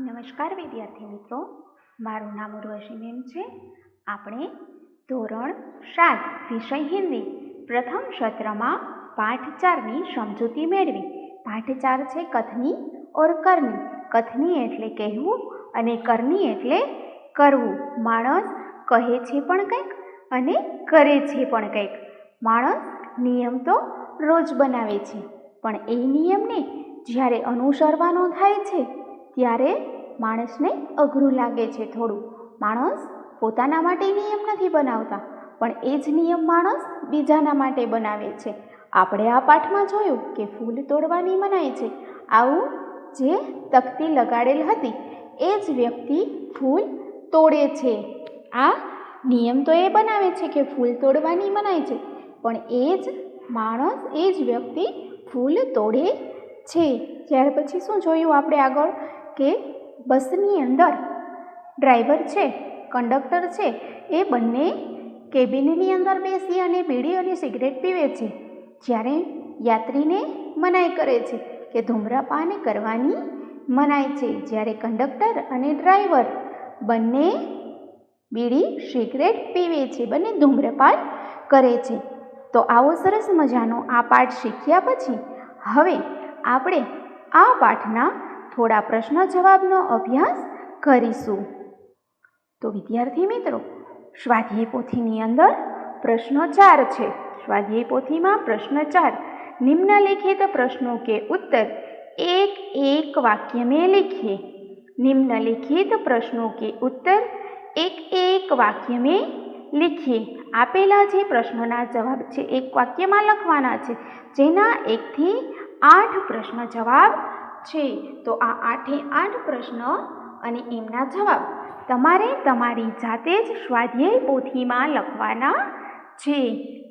નમસ્કાર વિદ્યાર્થી મિત્રો, મારું નામ ઉર્વશીબેન છે. આપણે ધોરણ 7 વિષય હિન્દી પ્રથમ સત્રમાં પાઠ 4ની સમજૂતી મેળવી. પાઠ 4 છે કથની ઓર કરની. કથની એટલે કહેવું અને કરની એટલે કરવું. માણસ કહે છે પણ કંઈક અને કરે છે પણ કંઈક. માણસ નિયમ તો રોજ બનાવે છે, પણ એ નિયમને જ્યારે અનુસરવાનો થાય છે ત્યારે માણસને અઘરું લાગે છે થોડું. માણસ પોતાના માટે નિયમ નથી બનાવતા, પણ એ જ નિયમ માણસ બીજાના માટે બનાવે છે. આપણે આ પાઠમાં જોયું કે ફૂલ તોડવાની મનાઈ છે. આવું જે તકતી લગાડેલ હતી એ જ વ્યક્તિ ફૂલ તોડે છે. આ નિયમ તો એ બનાવે છે કે ફૂલ તોડવાની મનાઈ છે, પણ એ જ માણસ, એ જ વ્યક્તિ ફૂલ તોડે છે. ત્યાર પછી શું જોયું આપણે આગળ કે બસની અંદર ડ્રાઈવર છે, કંડક્ટર છે, એ બંને કેબિનની અંદર બેસી અને બીડી અને સિગરેટ પીવે છે. જ્યારે યાત્રીને મનાઈ કરે છે કે ધૂમ્રપાન કરવાની મનાઈ છે. જ્યારે કંડક્ટર અને ડ્રાઈવર બંને બીડી સિગરેટ પીવે છે, બંને ધૂમ્રપાન કરે છે. તો આવો સરસ મજાનો આ પાઠ શીખ્યા પછી હવે આપણે આ પાઠના થોડા પ્રશ્ન જવાબનો અભ્યાસ કરીશું. તો વિદ્યાર્થી મિત્રો, સ્વાધ્યાય પોથીની અંદર પ્રશ્નો 4 છે. સ્વાધ્યાય પોથીમાં પ્રશ્ન 4. निम्नलिखित प्रश्नों के उत्तर एक एक वाक्य में लिखिए. निम्नलिखित प्रश्नों के उत्तर एक एक वाक्य में लिखिए. આપેલા જે પ્રશ્નોના જવાબ છે એક વાક્યમાં લખવાના છે, જેના 1 થી 8 પ્રશ્ન જવાબ છે. તો આ 8 પ્રશ્ન અને એમના જવાબ તમારે તમારી જાતે જ સ્વાધ્યાય પોથીમાં લખવાના છે.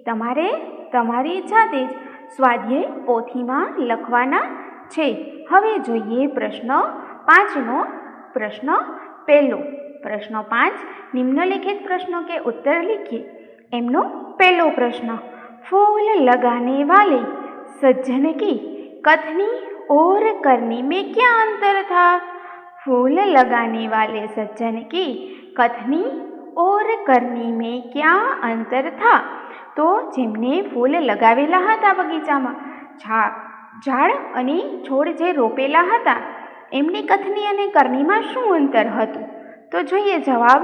તમારે તમારી જાતે જ સ્વાધ્યાય પોથીમાં લખવાના છે. હવે જોઈએ પ્રશ્ન 5નો પ્રશ્ન પહેલો. પ્રશ્ન 5. निम्नलिखित प्रश्नों के उत्तर लिखिए. एमनो पहलो प्रश्न. फूल लगाने वाले सज्जन की कथनी और करनी में क्या अंतर था? फूल लगाने वाले सज्जन की कथनी और करनी में क्या अंतर था? તો જેમને ફૂલ લગાવેલા હતા બગીચામાં, ઝાડ અને છોડ જે રોપેલા હતા, એમની કથની અને કરનીમાં શું અંતર હતું? તો જોઈએ જવાબ.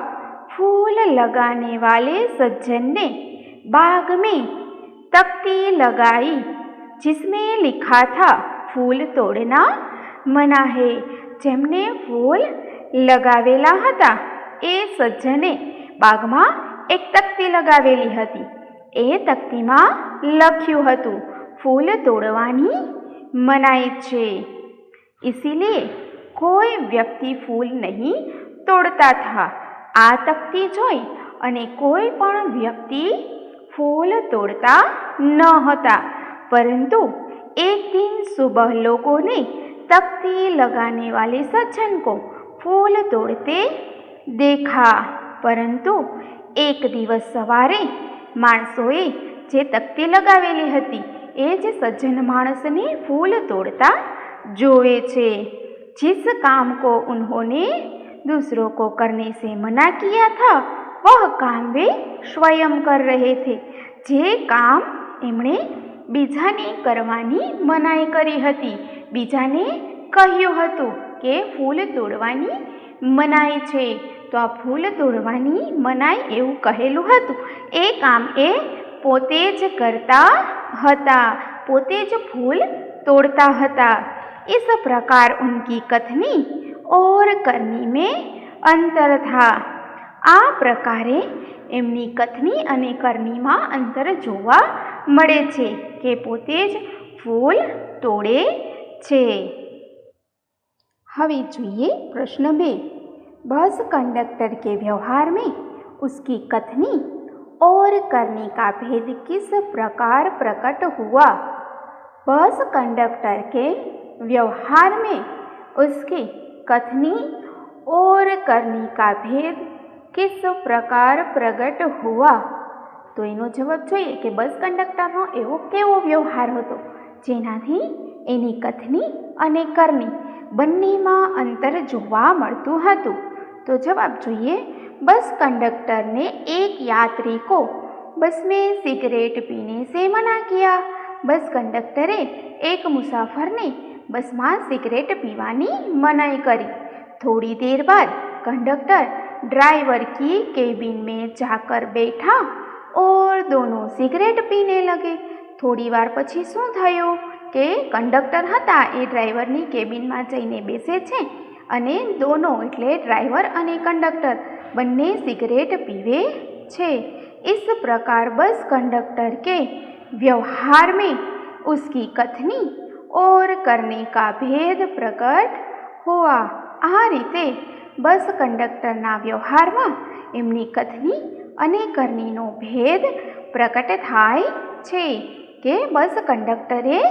फूल लगाने वाले सज्जन ने बाग में तख्ती लगाई जिसमें लिखा था फूल तोड़ना मना है. જેમને ફૂલ લગાવેલા હતા એ સજ્જને બાગમાં એક તખ્તી લગાવેલી હતી. એ તખ્તીમાં લખ્યું હતું ફૂલ તોડવાની મનાઈ છે. इसीलिए कोई व्यक्ति फूल नहीं तोड़ता था. આ તખ્તી જોઈ અને કોઈ પણ વ્યક્તિ फूल तोड़ता न હતા. परंतु एक दिन सुबह लोगों ने तख्ती लगाने वाले सज्जन को फूल तोड़ते देखा. परंतु एक दिवस सवारे माणसोए જે તખ્તી લગાવેલી હતી એ જ સજ્જન માણસને ફૂલ તોડતા જોવે છે. जिस काम को उन्होंने दूसरों को करने से मना किया था वह काम वे स्वयं कर रहे थे. જે કામ એમણે બીજાને કરવાની મનાઈ કરી હતી, બીજાને કહ્યું હતું કે ફૂલ તોડવાની મનાઈ છે, તો આ ફૂલ તોડવાની મનાઈ એવું કહેલું હતું. એ કામ એ પોતે જ કરતા હતા, પોતે જ ફૂલ તોડતા હતા. इस प्रकार उनकी कथनी और करनी में अंतर था. આ પ્રકારે એમની કથની અને કરનીમાં અંતર જોવા મળે છે કે પોતે જ ફૂલ તોડે છે. હવે જોઈએ પ્રશ્ન 2. बस कंडक्टर के व्यवहार में उसकी कथनी और करनी का भेद किस प्रकार प्रकट हुआ? बस कंडक्टर के व्यवहार में उसकी कथनी और करनी का भेद किस प्रकार प्रकट हुआ? તો એનો જવાબ જોઈએ કે બસ કંડક્ટરનો એવો કેવો વ્યવહાર હતો જેનાથી એની કથની અને કરની બંનેમાં અંતર જોવા મળતું હતું. તો જવાબ જોઈએ, बस कंडक्टर ने एक यात्री को बस में सिगरेट पीने से मना किया. बस कंडक्टरे एक मुसाफर ने बस में सिगरेट पीवानी मनाई करी. थोड़ी देर बाद कंडक्टर ड्राइवर की केबिन में जाकर बैठा और दोनों सिगरेट पीने लगे. थोड़ी वार पछी शुं थयुं के कंडक्टर हता ए ड्राइवरनी केबिનમાં જઈને બેસે છે અને दोनों એટલે ड्राइवर અને कंडक्टर बन्ने सिगरेट पीवे छे. इस प्रकार बस कंडक्टर के व्यवहार में उसकी कथनी और करने का भेद प्रकट हुआ. आ रीते बस कंडक्टरना व्यवहारमां एमनी कथनी अने करणीनो भेद प्रकट थाय छे के बस कंडक्टरे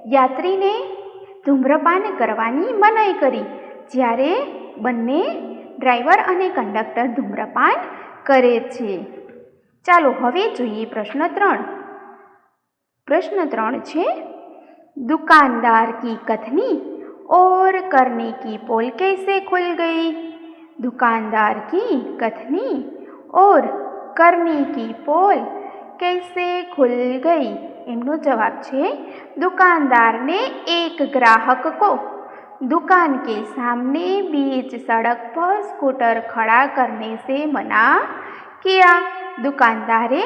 यात्रीने धूम्रपान करवानी मनाई करी, ज्यारे बन्ने ड्राइवर अने कंडक्टर धूम्रपान करे छे. चालो हवे जोईए प्रश्न 3. प्रश्न 3 छे, दुकानदार की कथनी और करने की पोल कैसे खुल गई? दुकानदार की कथनी और करने की पोल कैसे खुल गई? एमनो जवाब छे, दुकानदार ने एक ग्राहक को दुकान के सामने बीच सड़क पर स्कूटर खड़ा करने से मना किया. दुकानदारे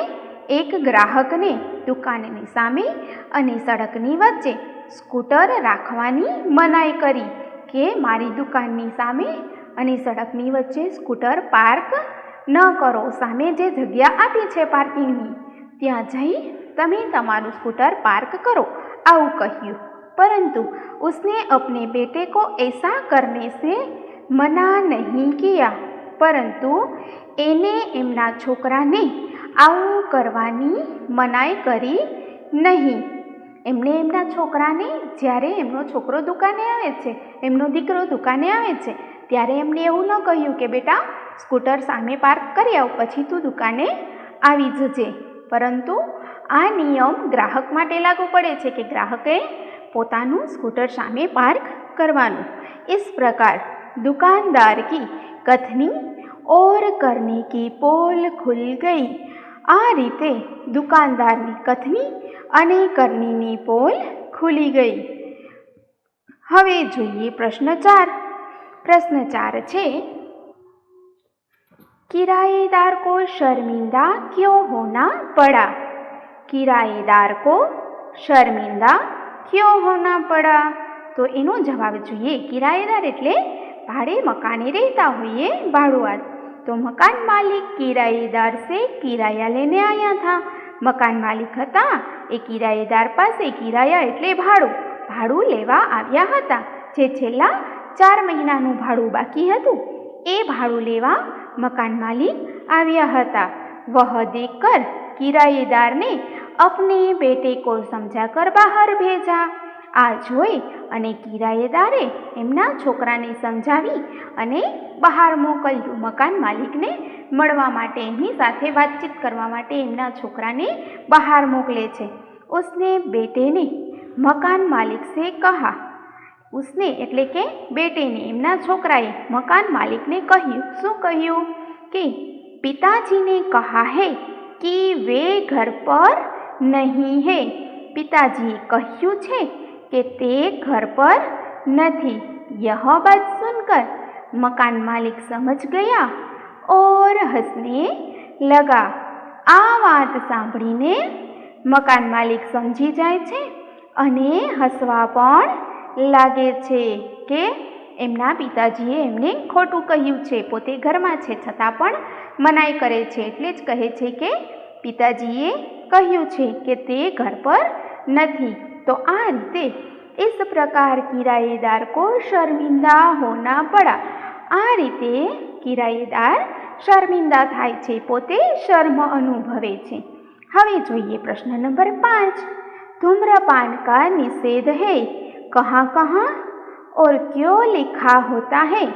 एक ग्राहक ने दुकाननी सामे अने सड़कनी वच्चे स्कूटर राखवानी मनाई करी के मारी दुकाननी सामे अने सड़कनी वच्चे स्कूटर पार्क न करो. सामे जे जग्या आपी छे पार्किंगनी त्यां जई तमे तमारुं स्कूटर पार्क करो, आवुं कह्युं. परंतु उसने अपने बेटे को ऐसा करने से मना नहीं किया, परंतु एने एमना छोकराने आवुं करवानी मनाई करी नहीं. एमने एमना छोकराने ज्यारे एमनो छोकरो दुकाने आवे छे, एमनो दीकरो दुकाने आवे छे, त्यारे एमने एवुं न कह्युं के बेटा स्कूटर सामे पार्क करी आव पछी तू दुकाने आवी जजे. परंतु आ नियम ग्राहक माटे लागू पड़े छे के ग्राहके पोतानुं स्कूटर सामे पार्क करवानुं. इस प्रकार दुकानदार की कथनी और करने की पोल खुल गई. आ रीते दुकानदारनी कथनी अने करणीनी पोल खुली गई. हवे जोईए प्रश्न 4. प्रश्न 4 छे, किराएदार को शर्मिंदा क्यों होना पड़ा? किराएदार को शर्मिंदा क्यों होना पड़ा? तो एनो जवाब જોઈએ, किराएदार एटले भाड़े मकाने रहता होइए भाड़ुआत. तो मकान मालिक किराएदार से किराया लेने आया था. मकान मालिक हता ए किराएदार पासे किराया एटले भाड़ू लेवा आव्या हता. जे छेल्ला 4 महीनानुं भाड़ू बाकी हतुं ए भाड़ू लेवा मकान मालिक आव्या हता. वह देखकर किराएदार ने अपने बेटे को समझाकर बाहर भेजा. आ जोई अने किराएदारे एमना छोकराने समझावी अने बहार मोकल्यो. मकान मालिकने मळवा माटे एमनी साथे वातचीत करवा माटे एमना छोकराने बहार मोकले छे. उसने बेटे ने मकान मालिक से कहा. उसने एटले के बेटे ने एमना छोकराए मकान मालिक ने कह्युं. शुं कह्युं के पिताजी ने कहा है कि वे घर पर नहीं है. पिताजीए कह्युं छे के ते घर पर नहीं. यह बात सुनकर मकान मालिक समझ गया और हंसने लगा. आ बात सांभळीने मकान मालिक समझी जाय छे अने हसवा पण लागे छे के एमना पिताजीए एमने खोटું કહ્યું છે. પોતે ઘરમાં છે છતાં પણ મનાઈ કરે છે. એટલે જ કહે છે કે પિતાજીએ કહ્યું છે કે તે ઘર પર નથી. तो आ रीते इस प्रकार किराएदार को शर्मिंदा होना पड़ा. आ रीते किराएदार शर्मिंदा थाय छे, पोते शर्म अनुभवे छे. हवे जोईए प्रश्न नंबर 5. धूम्रपान का निषेध है, कहाँ कहाँ और क्यों लिखा होता है?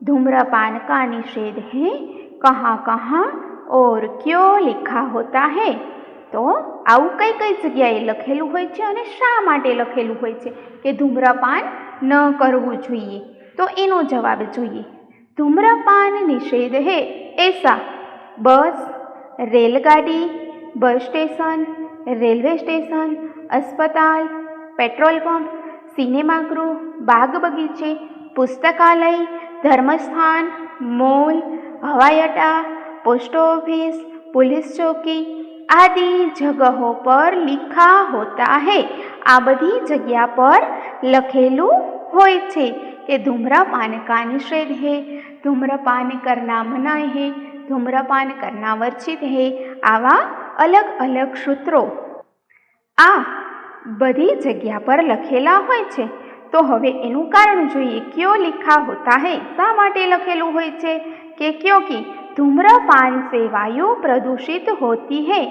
धूम्रपान का निषेध है, कहाँ कहाँ और क्यों लिखा होता है? तो आવું કઈ કઈ જગ્યાએ લખેલું હોય છે અને શા માટે લખેલું હોય છે કે ધૂમ્રપાન ન કરવું જોઈએ? તો એનો જવાબ જોઈએ. ધૂમ્રપાન નિષેધ હે ऐसा बस, रेलगाड़ी, बस स्टेशन, रेलवे स्टेशन, अस्पताल, पेट्रोल पंप, सिनेमागृह, बाग बगीचे, पुस्तकालय, धर्मस्थान, मॉल, हवाई अड्डा, पोस्ट ऑफिस, पुलिस चौकी आदि जगहों पर लिखा होता है. आ बधी जगह पर लखेलू होय छे कि धूम्रपान का निषेध है, धूम्रपान करना मनाही है, धूम्रपान करना वर्जित है. आवा अलग अलग सूत्रो आ बधी जगह पर लखेला होय छे. तो हवे एनु कारण जोईए. क्यों लिखा होता है? शा माटे लखेलू होय छे? कि क्योंकि धूम्रपान से वायु प्रदूषित होती है.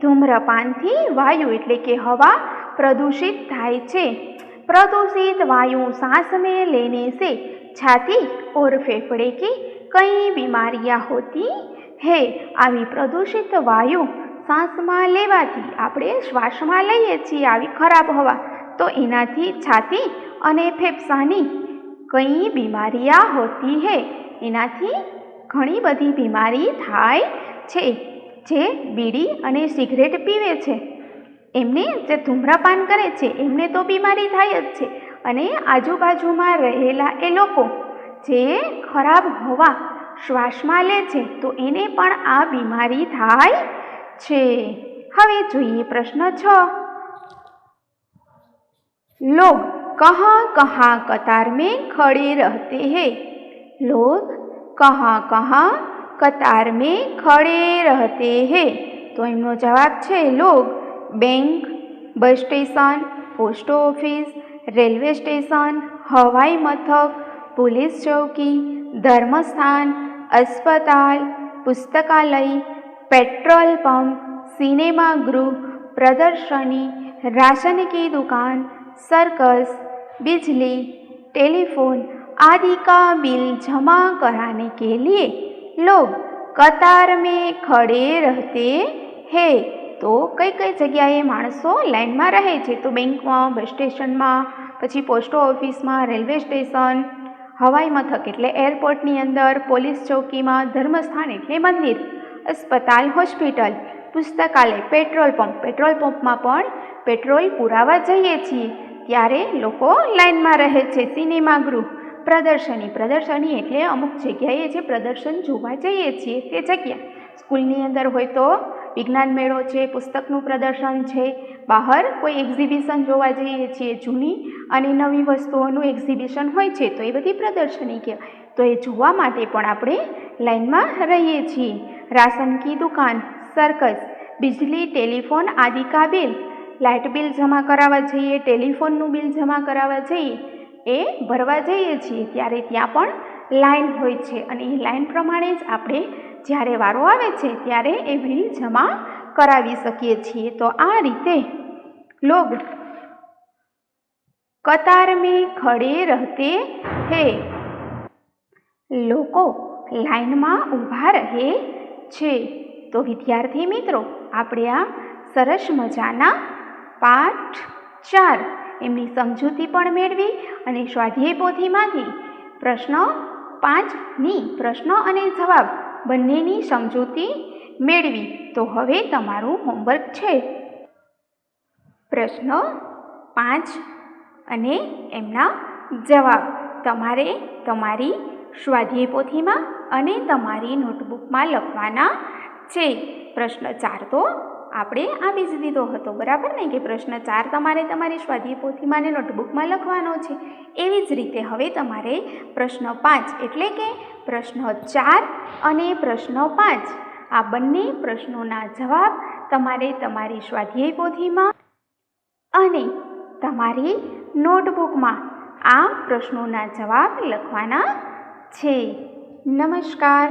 धूम्रपान थी वायु एटले के हवा प्रदूषित थाय छे. प्रदूषित वायु सांस में लेने से छाती और फेफड़े की कई बीमारियां होती है. आवी प्रदूषित वायु सांस में लेवाथी आपणे श्वास में लईए छीए आवी खराब हवा, तो एनाथी छाती अने फेफसानी कई बीमारियां होती है. एनाथी घणी बधी बीमारी थाय छे. जे बीड़ी अने सिगरेट पीवे छे एमने, जे धूम्रपान करे छे एमने तो बीमारी थाय ज छे, अने आजुबाजुमां रहेला ए लोको जे खराब हवा श्वास में ले छे तो एने पण आ बीमारी थाय छे. हवे जोईए प्रश्न 6. लोग कहाँ कहाँ कतार में खड़े रहते हैं? लोग कहाँ कहाँ कतार में खड़े रहते हैं? तो एमनो जवाब छे लोग bank, bus station, post office, railway station, हवाई मथक, पुलिस चौकी, धर्मस्थान, अस्पताल, पुस्तकालय, पेट्रोल पंप, सिनेमागृह, प्रदर्शनी, राशन की दुकान, सर्कस, बिजली, टेलीफोन आदि का बिल जमा कराने के लिए लोग कतार में खड़े रहते हैं. तो कई कई जगह माणसों लाइन में रहे छे? तो बैंक में, बस स्टेशन में, पछी पोस्ट ऑफिस में, रेलवे स्टेशन, हवाई मथक एटले एरपोर्टनी अंदर, पोलीस चौकी में, धर्मस्थान एटले मंदिर, अस्पताल, होस्पिटल, पुस्तकालय, पेट्रोल पंप में पण पेट्रोल पुरावा जईए छीए त्यारे लोको लाइन में रहे छे. सिनेमागृह, प्रदर्शनी एटले अमुक जग्याए जे प्रदर्शन जोवा जईए छीए ते जग्या. स्कूलनी अंदर होय तो विज्ञान मेळो छे, पुस्तकनुं प्रदर्शन छे, बहार कोई एक्जिबिशन जोवा जईए छीए, जूनी अने नवी वस्तुओनुं एक्जिबिशन होय छे तो ए बधी प्रदर्शनी कहेवाय. तो ए जोवा माटे पण आपणे लाइन में रहीए छीए. राशन की दुकान, सर्कस, बिजली, टेलीफोन आदि का बिल, लाइट बिल जमा करावा जईए, टेलीफोननुं बिल जमा करावा जईए, ए भरवा जईए छीए त्यारे त्यां पण लाइन होय छे. अने ए लाइन प्रमाणे ज आपणे ज्यारे वारो आवे छे त्यारे ए बिल जमा करावी सकीए छीए. तो आ रीते लोग कतार में खड़े रहते हैं. लोको लाइन में ऊभा रहे छे. तो विद्यार्थी मित्रों, आपणे आ सरस मजाना पाठ 4 एमनी समजूती पण मेळवी अने स्वाध्याय पोथीमांथी प्रश्न 5 नी प्रश्न अने जवाब बंनेनी समजूती मेळवी. तो हवे तमारुं होमवर्क छे प्रश्न 5 अने एमना जवाब तमारे तमारी स्वाध्याय पोथीमां अने तमारी नोटबुकमां लखवाना छे. प्रश्न 4 तो આપણે આપી જ દીધો હતો, બરાબર ને, કે પ્રશ્ન 4 તમારે તમારી સ્વાધ્યાય પોથીમાં ને નોટબુકમાં લખવાનો છે. એવી જ રીતે હવે તમારે પ્રશ્ન 5 એટલે કે પ્રશ્ન 4 અને પ્રશ્ન 5 આ બંને પ્રશ્નોના જવાબ તમારે તમારી સ્વાધ્યાય પોથીમાં અને તમારી નોટબુકમાં આ પ્રશ્નોના જવાબ લખવાના છે. નમસ્કાર.